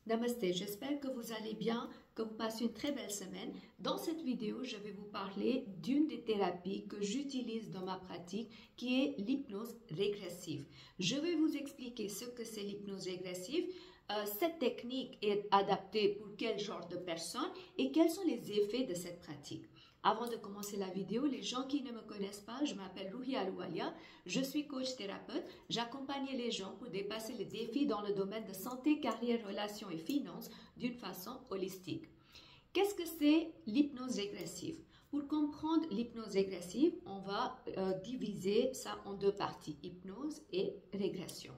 Namaste, j'espère que vous allez bien, que vous passez une très belle semaine. Dans cette vidéo, je vais vous parler d'une des thérapies que j'utilise dans ma pratique qui est l'hypnose régressive. Je vais vous expliquer ce que c'est l'hypnose régressive, cette technique est adaptée pour quel genre de personnes et quels sont les effets de cette pratique. Avant de commencer la vidéo, les gens qui ne me connaissent pas, je m'appelle Ruhi Aloualia, je suis coach thérapeute, j'accompagne les gens pour dépasser les défis dans le domaine de santé, carrière, relations et finances d'une façon holistique. Qu'est-ce que c'est l'hypnose régressive? Pour comprendre l'hypnose régressive, on va diviser ça en deux parties, hypnose et régression.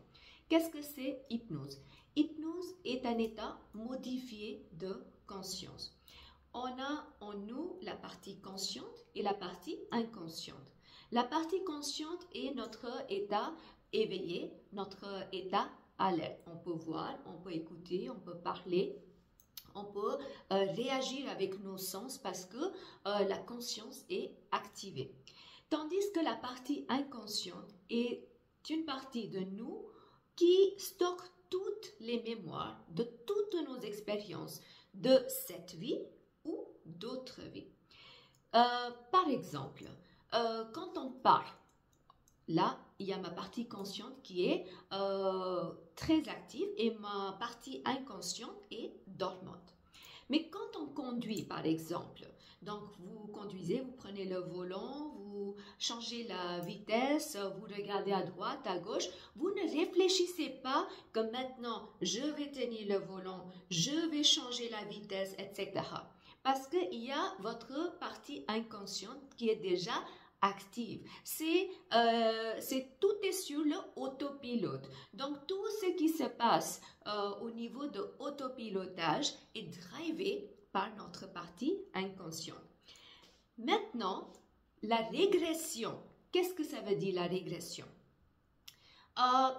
Qu'est-ce que c'est hypnose? Hypnose est un état modifié de conscience. On a en nous la partie consciente et la partie inconsciente. La partie consciente est notre état éveillé, notre état alerte. On peut voir, on peut écouter, on peut parler, on peut réagir avec nos sens parce que la conscience est activée. Tandis que la partie inconsciente est une partie de nous qui stocke toutes les mémoires de toutes nos expériences de cette vie ou d'autres vies. Par exemple, quand on parle, là, il y a ma partie consciente qui est très active et ma partie inconsciente est dormante. Mais quand on conduit, par exemple, donc vous conduisez, vous prenez le volant, vous changez la vitesse, vous regardez à droite, à gauche, vous ne réfléchissez pas que maintenant je vais tenir le volant, je vais changer la vitesse, etc. Parce qu'il y a votre partie inconsciente qui est déjà active. Tout est sur le autopilote. Donc, tout ce qui se passe au niveau de autopilotage est drivé par notre partie inconsciente. Maintenant, la régression. Qu'est-ce que ça veut dire la régression?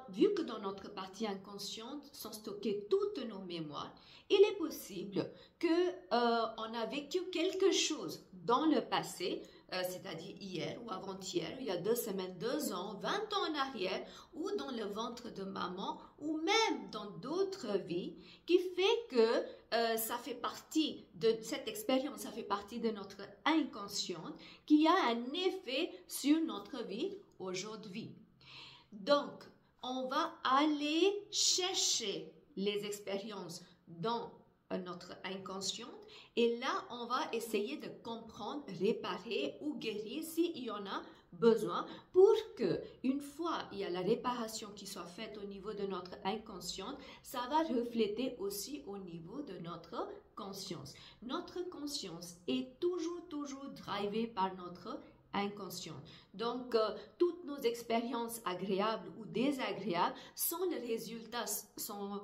Vu que dans notre partie inconsciente sont stockées toutes nos mémoires, il est possible qu'on a vécu quelque chose dans le passé, c'est-à-dire hier ou avant-hier, il y a 2 semaines, 2 ans, 20 ans en arrière, ou dans le ventre de maman, ou même dans d'autres vies, qui fait que ça fait partie de cette expérience, ça fait partie de notre inconsciente, qui a un effet sur notre vie aujourd'hui. Donc, on va aller chercher les expériences dans notre inconsciente et là, on va essayer de comprendre, réparer ou guérir s'il y en a besoin pour que, une fois il y a la réparation qui soit faite au niveau de notre inconsciente, ça va refléter aussi au niveau de notre conscience. Notre conscience est toujours drivée par notre inconscient. Donc, toutes nos expériences agréables ou désagréables sont les résultats, sont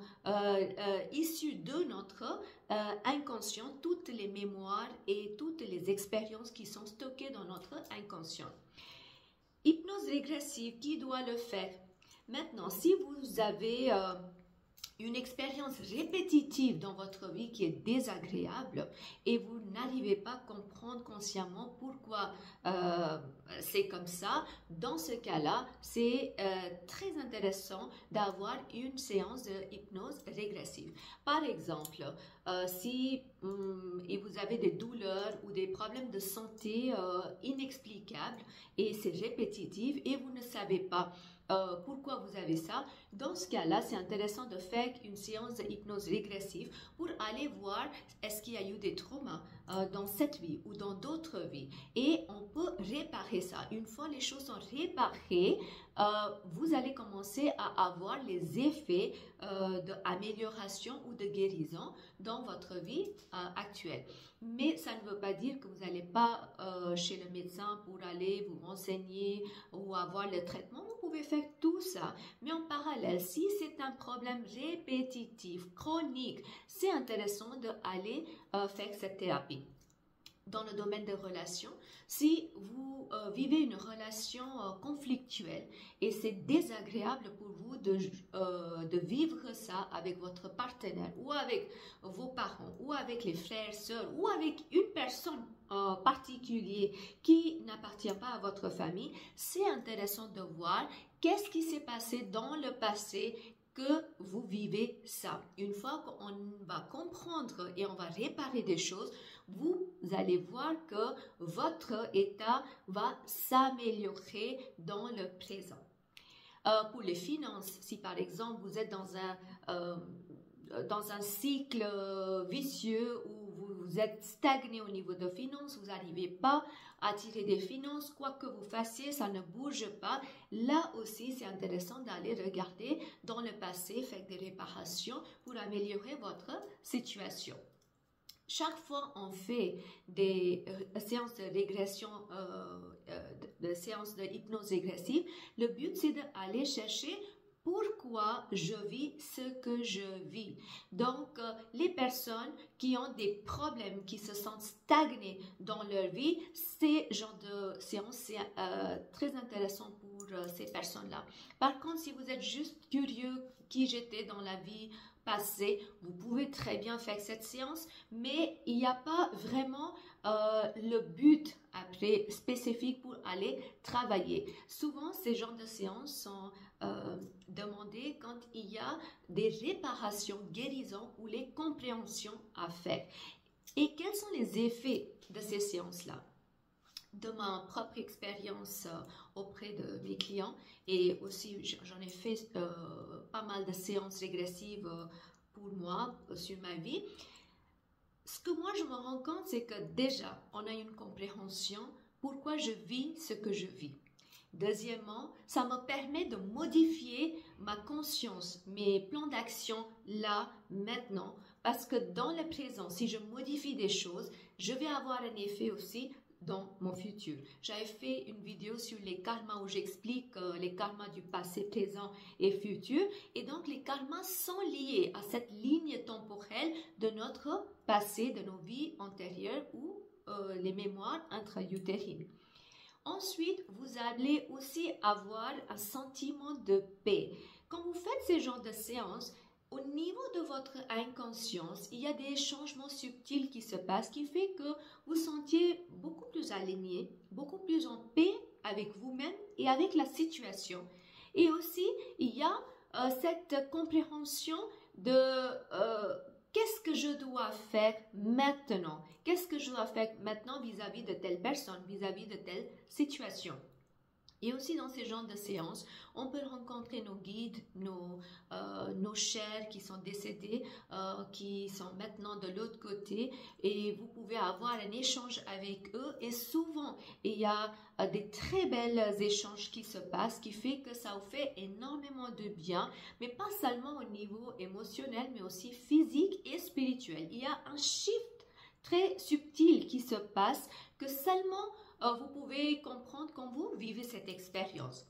issus de notre inconscient, toutes les mémoires et toutes les expériences qui sont stockées dans notre inconscient. Hypnose régressive, qui doit le faire? Maintenant, si vous avez une expérience répétitive dans votre vie qui est désagréable et vous n'arrivez pas à comprendre consciemment pourquoi c'est comme ça, dans ce cas-là, c'est très intéressant d'avoir une séance de hypnose régressive. Par exemple, si vous avez des douleurs ou des problèmes de santé inexplicables et c'est répétitif et vous ne savez pas pourquoi vous avez ça, dans ce cas-là, c'est intéressant de faire une séance de hypnose régressive pour aller voir est-ce qu'il y a eu des traumas dans cette vie ou dans d'autres vies. Et on peut réparer ça. Une fois les choses sont réparées, vous allez commencer à avoir les effets d'amélioration ou de guérison dans votre vie actuelle. Mais ça ne veut pas dire que vous n'allez pas chez le médecin pour aller vous renseigner ou avoir le traitement. Vous pouvez faire tout ça, mais en parallèle, si c'est un problème répétitif, chronique, c'est intéressant d'aller faire cette thérapie. Dans le domaine des relations, si vous vivez une relation conflictuelle et c'est désagréable pour vous de vivre ça avec votre partenaire ou avec vos parents ou avec les frères, sœurs ou avec une personne particulière qui n'appartient pas à votre famille, c'est intéressant de voir qu'est-ce qui s'est passé dans le passé que vous vivez ça. Une fois qu'on va comprendre et on va réparer des choses, vous allez voir que votre état va s'améliorer dans le présent. Pour les finances, si par exemple vous êtes dans un cycle vicieux où vous êtes stagné au niveau de finances, vous n'arrivez pas à tirer des finances, quoi que vous fassiez, ça ne bouge pas. Là aussi, c'est intéressant d'aller regarder dans le passé, faire des réparations pour améliorer votre situation. Chaque fois on fait des séances de régression, de séances de hypnose régressive, le but c'est d'aller chercher pourquoi je vis ce que je vis. Donc, les personnes qui ont des problèmes, qui se sentent stagnées dans leur vie, ces genres de séances, c'est très intéressant pour ces personnes-là. Par contre, si vous êtes juste curieux qui j'étais dans la vie passée, vous pouvez très bien faire cette séance, mais il n'y a pas vraiment le but après spécifique pour aller travailler. Souvent, ces genres de séances sont demandées quand il y a des réparations, guérisons ou les compréhensions à faire. Et quels sont les effets de ces séances-là? De ma propre expérience auprès de mes clients, et aussi j'en ai fait pas mal de séances régressives pour moi sur ma vie. Ce que moi je me rends compte, c'est que déjà on a une compréhension pourquoi je vis ce que je vis. Deuxièmement, ça me permet de modifier ma conscience, mes plans d'action là, maintenant, parce que dans le présent, si je modifie des choses, je vais avoir un effet aussi dans mon futur. J'avais fait une vidéo sur les karmas où j'explique les karmas du passé, présent et futur. Et donc, les karmas sont liés à cette ligne temporelle de notre passé, de nos vies antérieures ou les mémoires intra-utérines. Ensuite, vous allez aussi avoir un sentiment de paix. Quand vous faites ces genres de séances, au niveau de votre inconscience, il y a des changements subtils qui se passent qui fait que vous sentiez beaucoup plus aligné, beaucoup plus en paix avec vous-même et avec la situation. Et aussi, il y a cette compréhension de qu'est-ce que je dois faire maintenant? Qu'est-ce que je dois faire maintenant vis-à-vis de telle personne, vis-à-vis de telle situation? Et aussi dans ces genres de séances, on peut rencontrer nos guides, nos chers qui sont décédés, qui sont maintenant de l'autre côté, et vous pouvez avoir un échange avec eux. Et souvent, il y a des très belles échanges qui se passent, qui fait que ça vous fait énormément de bien, mais pas seulement au niveau émotionnel, mais aussi physique et spirituel. Il y a un shift très subtil qui se passe que seulement vous pouvez comprendre quand vous vivez cette expérience.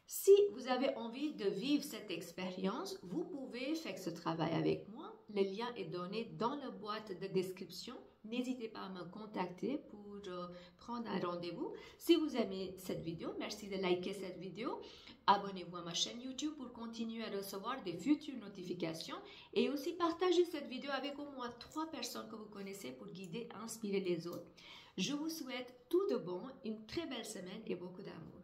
Si vous avez envie de vivre cette expérience, vous pouvez faire ce travail avec moi. Le lien est donné dans la boîte de description. N'hésitez pas à me contacter pour prendre un rendez-vous. Si vous aimez cette vidéo, merci de liker cette vidéo. Abonnez-vous à ma chaîne YouTube pour continuer à recevoir des futures notifications. Et aussi partagez cette vidéo avec au moins 3 personnes que vous connaissez pour guider, inspirer les autres. Je vous souhaite tout de bon, une très belle semaine et beaucoup d'amour.